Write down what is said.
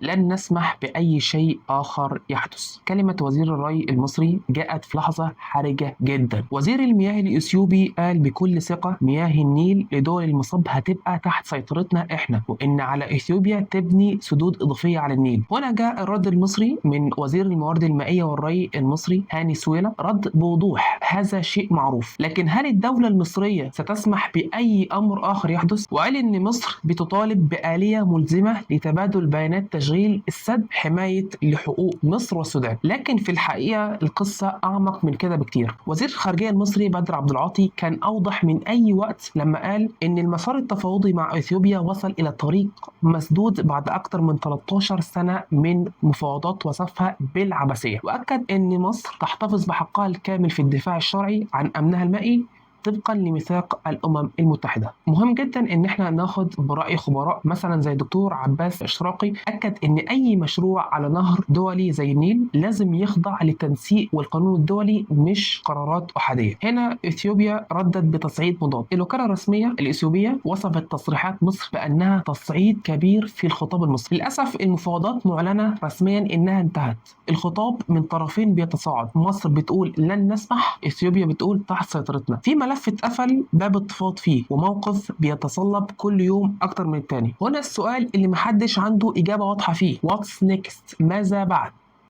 لن نسمح بأي شيء آخر يحدث. كلمة وزير الري المصري جاءت في لحظة حرجة جدا. وزير المياه الإثيوبي قال بكل ثقة مياه النيل لدول المصب هتبقى تحت سيطرتنا إحنا، وإن على إثيوبيا تبني سدود إضافية على النيل. هنا جاء الرد المصري من وزير الموارد المائية والري المصري هاني سويلة، رد بوضوح هذا شيء معروف، لكن هل الدولة المصرية ستسمح بأي أمر آخر يحدث؟ وقال إن مصر بتطالب بآلية ملزمة لتبادل بيانات تشغيل السد حماية لحقوق مصر والسودان. لكن في الحقيقة القصة أعمق من كده بكتير. وزير الخارجية المصري بدر عبد العاطي كان أوضح من أي وقت لما قال إن المسار التفاوضي مع إثيوبيا وصل إلى طريق مسدود بعد أكثر من 13 سنة من مفاوضات وصفها بالعبثية، وأكد إن مصر تحتفظ بحقها الكامل في الدفاع الشرعي عن أمنها المائي طبقا لميثاق الامم المتحده. مهم جدا ان احنا ناخد براي خبراء مثلا زي دكتور عباس اشراقي، اكد ان اي مشروع على نهر دولي زي النيل لازم يخضع للتنسيق والقانون الدولي مش قرارات احاديه. هنا اثيوبيا ردت بتصعيد مضاد. الوكاله الرسميه الاثيوبيه وصفت تصريحات مصر بانها تصعيد كبير في الخطاب المصري. للاسف المفاوضات معلنه رسميا انها انتهت، الخطاب من طرفين بيتصاعد، مصر بتقول لن نسمح، اثيوبيا بتقول تحت سيطرتنا. في ملف اتقفل باب التفاوض فيه، وموقف بيتصلب كل يوم اكتر من التاني. هنا السؤال اللي محدش عنده اجابه واضحه فيه، واتس نيكست؟ ماذا بعد؟